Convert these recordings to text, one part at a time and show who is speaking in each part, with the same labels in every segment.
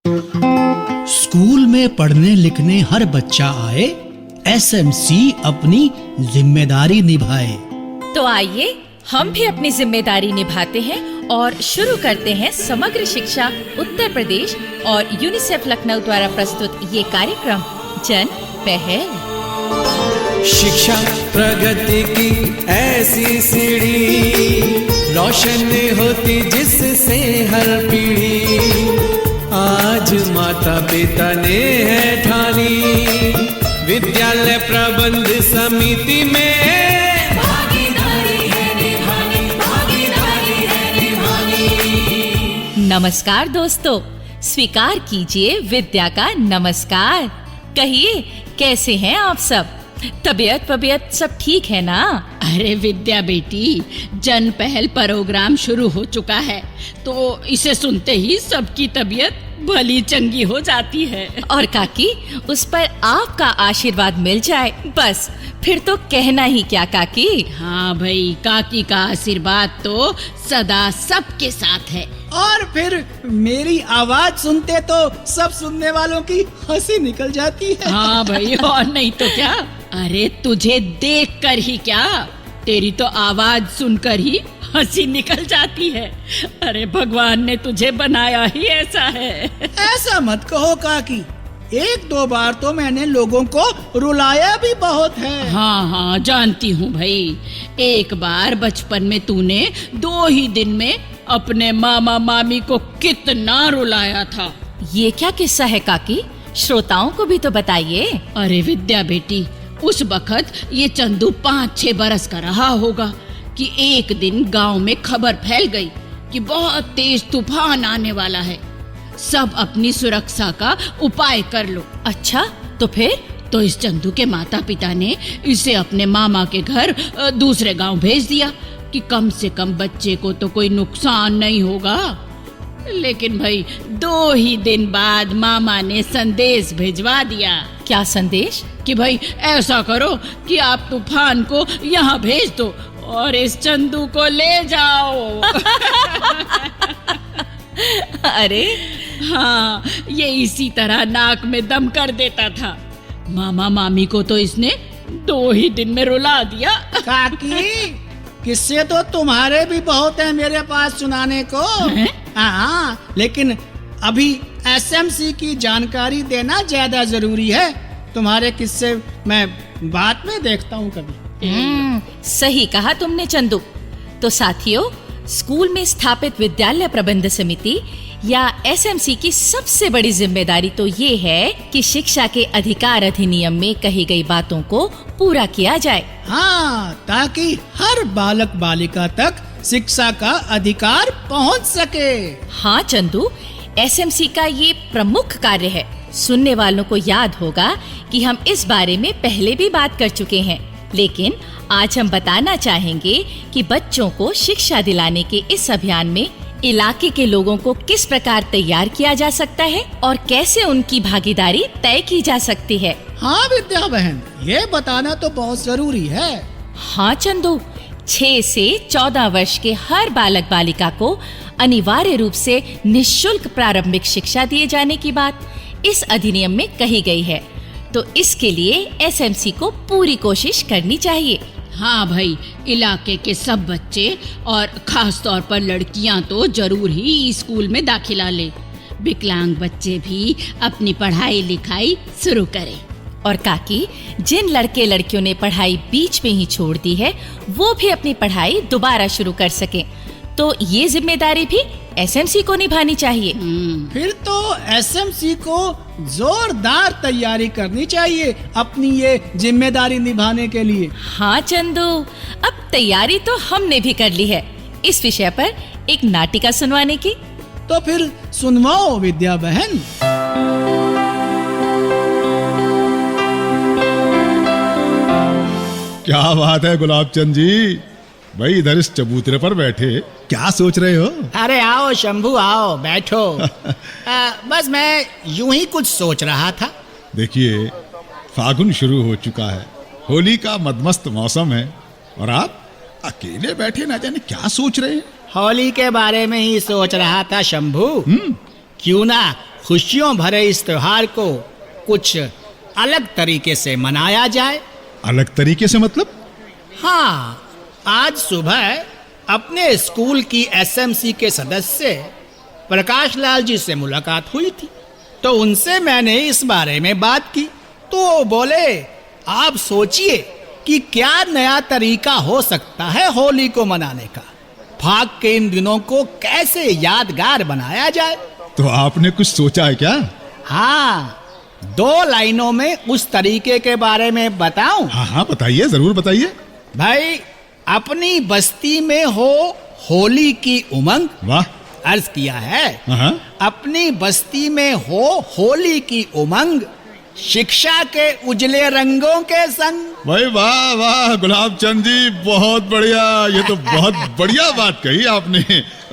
Speaker 1: School में पढ़ने लिखने हर बच्चा आए, एसएमसी अपनी जिम्मेदारी निभाए।
Speaker 2: तो आइए हम भी अपनी जिम्मेदारी निभाते हैं और शुरू करते हैं समग्र शिक्षा उत्तर प्रदेश और यूनिसेफ लखनऊ द्वारा प्रस्तुत ये कार्यक्रम जन पहल।
Speaker 3: शिक्षा प्रगति की ऐसी सीढ़ी, रोशन होती जिससे हर पीढ़ी। आज माता पिता ने है ठानी, विद्यालय प्रबंध समिति में भागीदारी है निभानी, भागीदारी है निभानी।
Speaker 2: नमस्कार दोस्तों, स्वीकार कीजिए विद्या का नमस्कार। कहिए कैसे हैं आप सब? तबीयत सब ठीक है ना?
Speaker 4: अरे विद्या बेटी, जन पहल प्रोग्राम शुरू हो चुका है तो इसे सुनते ही सबकी तबीयत भली चंगी हो जाती है।
Speaker 2: और काकी, उस पर आपका आशीर्वाद मिल जाए बस, फिर तो कहना ही क्या काकी।
Speaker 4: हाँ भाई, काकी का आशीर्वाद तो सदा सबके साथ है।
Speaker 1: और फिर मेरी आवाज सुनते तो सब सुनने वालों की हंसी निकल जाती है।
Speaker 4: हाँ भाई, और नहीं तो क्या। अरे तुझे देखकर ही क्या, तेरी तो आवाज सुनकर ही हंसी निकल जाती है। अरे भगवान ने तुझे बनाया ही ऐसा है।
Speaker 1: ऐसा मत कहो काकी, एक दो बार तो मैंने लोगों को रुलाया भी बहुत है।
Speaker 4: हाँ जानती हूँ भाई। एक बार बचपन में तूने 2 ही दिन में अपने मामा मामी को कितना रुलाया था।
Speaker 2: ये क्या किस्सा है काकी? श्रोताओं को भी तो बताइए।
Speaker 4: अरे विद्या बेटी, उस वक्त ये चंदू 5-6 बरस का रहा होगा कि एक दिन गांव में खबर फैल गई कि बहुत तेज तूफान आने वाला है, सब अपनी सुरक्षा का उपाय कर लो।
Speaker 2: अच्छा, तो फिर?
Speaker 4: तो इस चंदू के माता पिता ने इसे अपने मामा के घर दूसरे गांव भेज दिया कि कम से कम बच्चे को तो कोई नुकसान नहीं होगा। लेकिन भाई 2 ही दिन बाद मामा ने संदेश भिजवा दिया।
Speaker 2: क्या संदेश?
Speaker 4: कि भाई ऐसा करो कि आप तूफान को यहाँ भेज दो और इस चंदू को ले जाओ।
Speaker 2: अरे
Speaker 4: हाँ, ये इसी तरह नाक में दम कर देता था। मामा मामी को तो इसने 2 ही दिन में रुला दिया।
Speaker 1: काकी, किस्से तो तुम्हारे भी बहुत हैं मेरे पास सुनाने को। हाँ, लेकिन अभी एसएमसी की जानकारी देना ज्यादा जरूरी है। तुम्हारे किस्से मैं बाद में देखता हूँ कभी।
Speaker 2: सही कहा तुमने चंदू। तो साथियों, स्कूल में स्थापित विद्यालय प्रबंध समिति या एसएमसी की सबसे बड़ी जिम्मेदारी तो ये है कि शिक्षा के अधिकार अधिनियम में कही गई बातों को पूरा किया जाए।
Speaker 1: हाँ, ताकि हर बालक बालिका तक शिक्षा का अधिकार पहुंच सके।
Speaker 2: हाँ चंदू, एसएमसी का ये प्रमुख कार्य है। सुनने वालों को याद होगा कि हम इस बारे में पहले भी बात कर चुके हैं, लेकिन आज हम बताना चाहेंगे कि बच्चों को शिक्षा दिलाने के इस अभियान में इलाके के लोगों को किस प्रकार तैयार किया जा सकता है और कैसे उनकी भागीदारी तय की जा सकती है।
Speaker 1: हाँ विद्या बहन, ये बताना तो बहुत जरूरी है।
Speaker 2: हाँ चंदू, 6 से 14 वर्ष के हर बालक बालिका को अनिवार्य रूप से निःशुल्क प्रारंभिक शिक्षा दिए जाने की बात इस अधिनियम में कही गई है। तो इसके लिए एसएमसी को पूरी कोशिश करनी चाहिए।
Speaker 4: हाँ भाई, इलाके के सब बच्चे और खास तौर पर लड़कियां तो जरूर ही स्कूल में दाखिला ले। विकलांग बच्चे भी अपनी पढ़ाई लिखाई शुरू करें।
Speaker 2: और काकी, जिन लड़के लड़कियों ने पढ़ाई बीच में ही छोड़ दी है, वो भी अपनी पढ़ाई दोबारा शुरू कर सकें। तो ये जिम्मेदारी भी एसएमसी को निभानी चाहिए।
Speaker 1: फिर तो एसएमसी को जोरदार तैयारी करनी चाहिए अपनी ये जिम्मेदारी निभाने के लिए।
Speaker 2: हाँ चंदू, अब तैयारी तो हमने भी कर ली है इस विषय पर एक नाटिका सुनवाने की।
Speaker 1: तो फिर सुनवाओ विद्या बहन।
Speaker 5: क्या बात है गुलाब चंद जी, भाई इधर इस चबूतरे पर बैठे क्या सोच रहे हो?
Speaker 6: अरे आओ शंभू, आओ बैठो। बस मैं यूं ही कुछ सोच रहा था।
Speaker 5: देखिए, फागुन शुरू हो चुका है, होली का मदमस्त मौसम है और आप अकेले बैठे ना जाने क्या सोच रहे हैं।
Speaker 6: होली के बारे में ही सोच रहा था शंभू। क्यों ना
Speaker 1: खुशियों भरे इस त्योहार को कुछ अलग तरीके से मनाया जाए।
Speaker 5: अलग तरीके से मतलब?
Speaker 1: हाँ, आज सुबह अपने स्कूल की एसएमसी के सदस्य प्रकाश लाल जी से मुलाकात हुई थी, तो उनसे मैंने इस बारे में बात की। तो वो बोले, आप सोचिए कि क्या नया तरीका हो सकता है होली को मनाने का। फाग के इन दिनों को कैसे यादगार बनाया जाए।
Speaker 5: तो आपने कुछ सोचा है क्या?
Speaker 1: हाँ, 2 लाइनों में उस तरीके के बारे में बताऊं?
Speaker 5: हाँ हाँ, बताइए, जरूर बताइए।
Speaker 1: भाई, अपनी बस्ती में हो होली की उमंग।
Speaker 5: वाह।
Speaker 1: अर्ज किया है,
Speaker 5: हाँ।
Speaker 1: अपनी बस्ती में हो होली की उमंग, शिक्षा के उजले रंगों के संग।
Speaker 5: भाई वाह वाह गुलाब चंद जी, बहुत बढ़िया। ये तो बहुत बढ़िया बात कही आपने।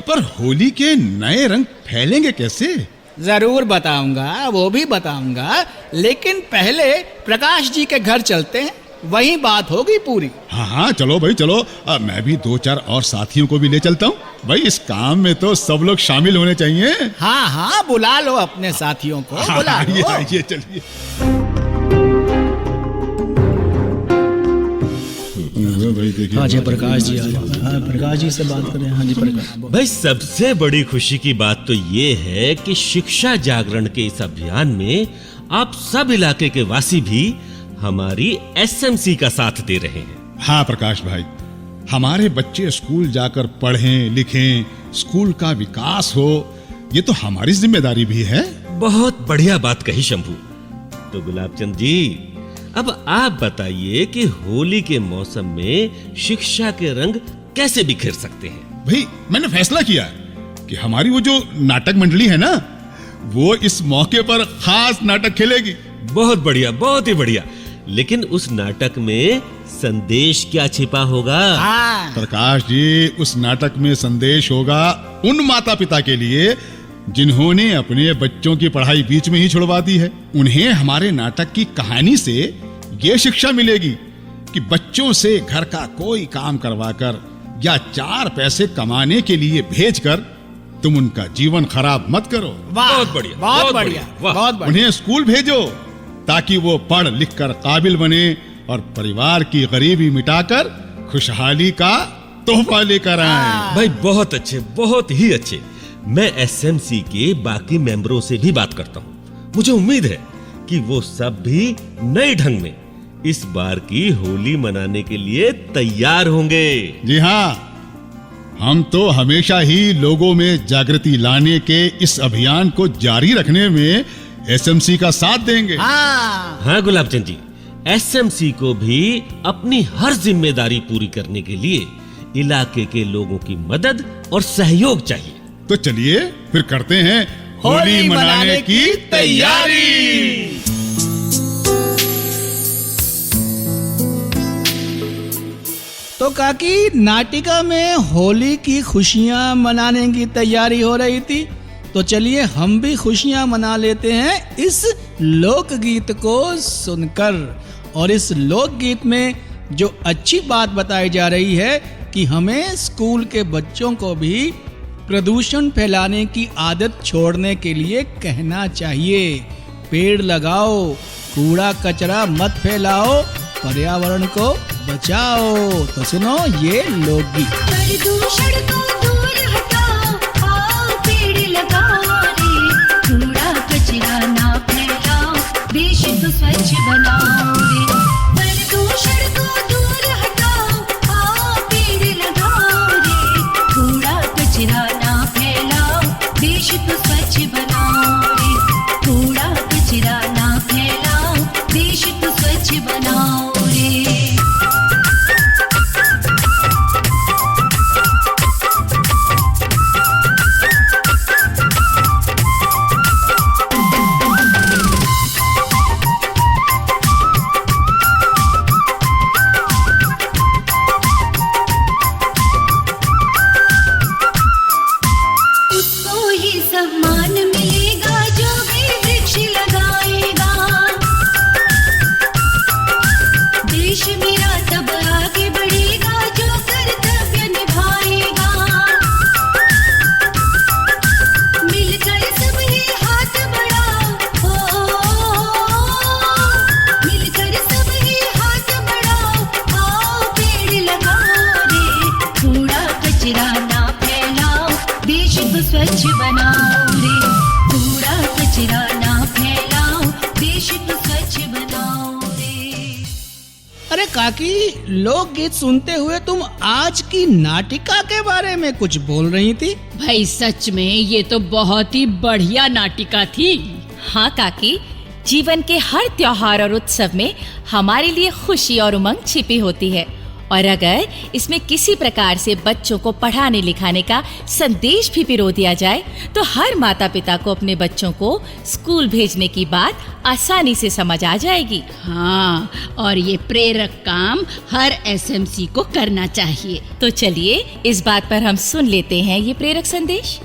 Speaker 5: पर होली के नए रंग फैलेंगे कैसे?
Speaker 1: जरूर बताऊंगा, वो भी बताऊंगा, लेकिन पहले प्रकाश जी के घर चलते हैं, वहीं बात होगी पूरी।
Speaker 5: हाँ हाँ, चलो भाई चलो। मैं भी 2-4 और साथियों को भी ले चलता हूँ। भाई, इस काम में तो सब लोग शामिल होने चाहिए।
Speaker 1: हाँ हाँ, बुला लो अपने साथियों को, बुला लो।
Speaker 5: आइए, चलिए।
Speaker 1: हाँ जी, प्रकाश जी। हाँ, प्रकाश जी से बात करें। हाँ जी, प्रकाश।
Speaker 7: भाई, सबसे बड़ी खुशी की बात तो ये है कि शिक्षा जागरण के इस अभियान में आप सब इलाके के वासी भी हमारी एसएमसी का साथ दे रहे हैं।
Speaker 5: हाँ प्रकाश भाई, हमारे बच्चे स्कूल जाकर पढ़ें लिखें, स्कूल का विकास हो, ये तो हमारी जिम्मेदारी भी है।
Speaker 7: बहुत बढ़िया बात कही शंभू। तो गुलाबचंद जी, अब आप बताइए कि होली के मौसम में शिक्षा के रंग कैसे बिखेर सकते हैं?
Speaker 5: भाई, मैंने फैसला किया है कि हमारी वो जो नाटक मंडली है ना, वो इस मौके पर खास नाटक खेलेगी।
Speaker 7: बहुत बढ़िया, बहुत ही बढ़िया। लेकिन उस नाटक में संदेश क्या छिपा होगा?
Speaker 1: हाँ।
Speaker 5: प्रकाश जी, उस नाटक में संदेश होगा उन माता पिता के लिए जिन्होंने अपने बच्चों की पढ़ाई बीच में ही छुड़वा दी है। उन्हें हमारे नाटक की कहानी से ये शिक्षा मिलेगी कि बच्चों से घर का कोई काम करवाकर या 4 पैसे कमाने के लिए भेजकर तुम उनका जीवन खराब मत करो।
Speaker 7: बहुत बढ़िया,
Speaker 1: बहुत बढ़िया,
Speaker 7: वाह।
Speaker 1: बहुत बढ़िया।
Speaker 5: उन्हें स्कूल भेजो ताकि वो पढ़ लिख कर काबिल बने और परिवार की गरीबी मिटाकर खुशहाली का तोहफा लेकर आए।
Speaker 7: भाई, बहुत अच्छे, बहुत ही अच्छे। मैं एसएमसी के बाकी मेंबरों से भी बात करता हूँ। मुझे उम्मीद है कि वो सब भी नए ढंग में इस बार की होली मनाने के लिए तैयार होंगे।
Speaker 5: जी हाँ, हम तो हमेशा ही लोगों में जागृति लाने के इस अभियान को जारी रखने में एसएमसी का साथ देंगे।
Speaker 7: हाँ गुलाबचंद जी, एसएमसी को भी अपनी हर जिम्मेदारी पूरी करने के लिए इलाके के लोगों की मदद और सहयोग चाहिए।
Speaker 5: तो चलिए फिर करते हैं होली मनाने की तैयारी।
Speaker 1: तो काकी, नाटिका में होली की खुशियां मनाने की तैयारी हो रही थी, तो चलिए हम भी खुशियां मना लेते हैं इस लोकगीत को सुनकर। और इस लोकगीत में जो अच्छी बात बताई जा रही है कि हमें स्कूल के बच्चों को भी प्रदूषण फैलाने की आदत छोड़ने के लिए कहना चाहिए। पेड़ लगाओ, कूड़ा कचरा मत फैलाओ, पर्यावरण को बचाओ। तो सुनो ये लोकगीत।
Speaker 8: प्रदूषण को दूर हटाओ, आओ पेड़ लगाओ रे, कूड़ा कचरा ना फैलाओ, देश को स्वच्छ बनाओ रे। प्रदूषण को दूर हटाओ, आओ पेड़ लगाओ रे, कूड़ा कचरा ना फैलाओ, देश को स्वच्छ बनाओ रे, कूड़ा कचरा ना फैलाओ, देश को स्वच्छ बनाओ रे।
Speaker 1: काकी, लोकगीत सुनते हुए तुम आज की नाटिका के बारे में कुछ बोल रही थी।
Speaker 4: भाई सच में ये तो बहुत ही बढ़िया नाटिका थी।
Speaker 2: हाँ काकी, जीवन के हर त्योहार और उत्सव में हमारे लिए खुशी और उमंग छिपी होती है, और अगर इसमें किसी प्रकार से बच्चों को पढ़ाने लिखाने का संदेश भी पिरो दिया जाए तो हर माता पिता को अपने बच्चों को स्कूल भेजने की बात आसानी से समझ आ जाएगी।
Speaker 4: हाँ, और ये प्रेरक काम हर एसएमसी को करना चाहिए।
Speaker 2: तो चलिए इस बात पर हम सुन लेते हैं ये प्रेरक संदेश।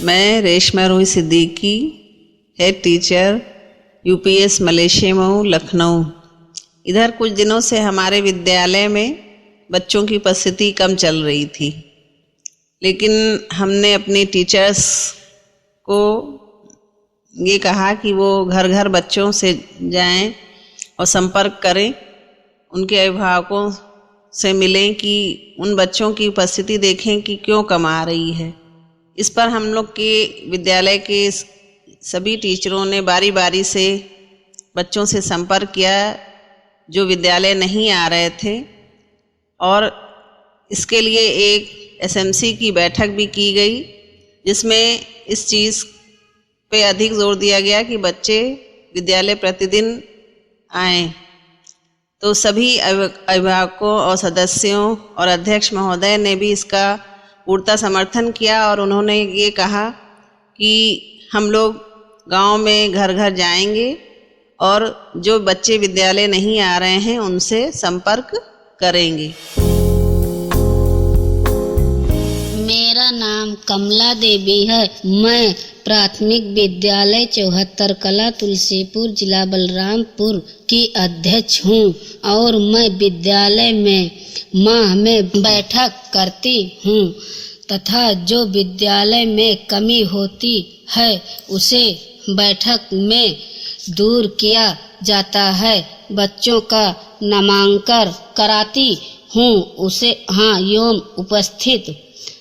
Speaker 9: मैं रेशमा रोही Siddiqui, head teacher UPS Malaysia Mau Lucknow. इधर कुछ दिनों से हमारे विद्यालय में बच्चों की उपस्थिति कम चल रही थी, लेकिन हमने अपने टीचर्स को ये कहा कि वो घर घर बच्चों से जाएं और संपर्क करें, उनके अभिभावकों से मिलें कि उन बच्चों की उपस्थिति देखें कि क्यों कम आ रही है। इस पर हम लोग के विद्यालय के सभी टीचरों ने बारी बारी से बच्चों से संपर्क किया जो विद्यालय नहीं आ रहे थे, और इसके लिए एक एसएमसी की बैठक भी की गई, जिसमें इस चीज़ पे अधिक जोर दिया गया कि बच्चे विद्यालय प्रतिदिन आएं। तो सभी अभिभावकों और सदस्यों और अध्यक्ष महोदय ने भी इसका पूर्णतः समर्थन किया, और उन्होंने ये कहा कि हम लोग गांव में घर घर जाएंगे और जो बच्चे विद्यालय नहीं आ रहे हैं उनसे संपर्क करेंगे।
Speaker 10: मेरा नाम कमला देवी है। मैं प्राथमिक विद्यालय 74 कला तुलसीपुर जिला बलरामपुर की अध्यक्ष हूँ, और मैं विद्यालय में माह में बैठक करती हूँ तथा जो विद्यालय में कमी होती है उसे बैठक में दूर किया जाता है। बच्चों का नामांकन कराती हूँ उसे एवं उपस्थित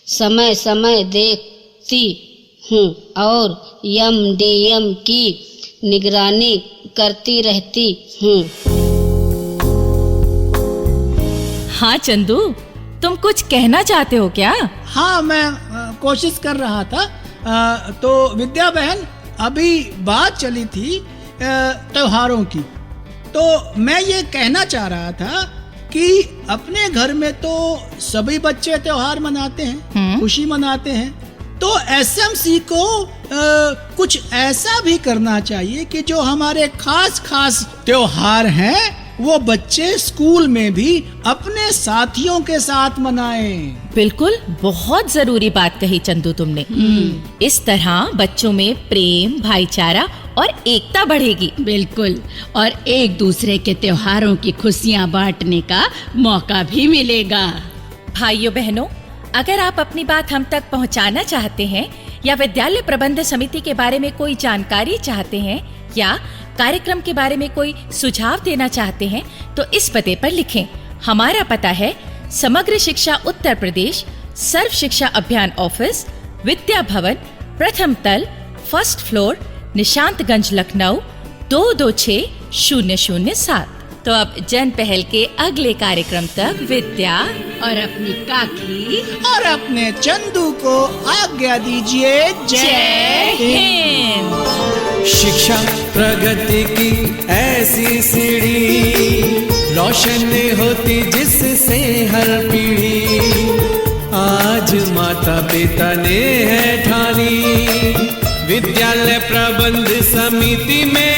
Speaker 10: समय समय देखती हूँ और एमडीएम की निगरानी करती रहती हूँ।
Speaker 2: हाँ चंदू, तुम कुछ कहना चाहते हो क्या?
Speaker 1: हाँ, मैं कोशिश कर रहा था। तो विद्या बहन, अभी बात चली थी त्योहारों की, तो मैं ये कहना चाह रहा था कि अपने घर में तो सभी बच्चे त्योहार मनाते हैं, खुशी मनाते हैं, तो एसएमसी को कुछ ऐसा भी करना चाहिए कि जो हमारे खास खास त्योहार हैं वो बच्चे स्कूल में भी अपने साथियों के साथ मनाएं।
Speaker 2: बिल्कुल, बहुत जरूरी बात कही चंदू तुमने। इस तरह बच्चों में प्रेम, भाईचारा और एकता बढ़ेगी।
Speaker 4: बिल्कुल, और एक दूसरे के त्योहारों की खुशियाँ बांटने का मौका भी मिलेगा।
Speaker 2: भाइयों बहनों, अगर आप अपनी बात हम तक पहुंचाना चाहते हैं या विद्यालय प्रबंध समिति के बारे में कोई जानकारी चाहते हैं या कार्यक्रम के बारे में कोई सुझाव देना चाहते हैं तो इस पते पर लिखें। हमारा पता है समग्र शिक्षा उत्तर प्रदेश, सर्व शिक्षा अभियान ऑफिस, विद्या भवन, प्रथम तल, फर्स्ट फ्लोर, निशांतगंज, लखनऊ 226007। तो अब जन पहल के अगले कार्यक्रम तक विद्या
Speaker 4: और अपनी काकी
Speaker 1: और अपने चंदू को आज्ञा दीजिए। जय हिंद।
Speaker 3: शिक्षा प्रगति की ऐसी सीढ़ी, रोशन होती जिससे हर पीढ़ी। आज माता पिता ने है ठानी, विद्यालय प्रबंध समिति में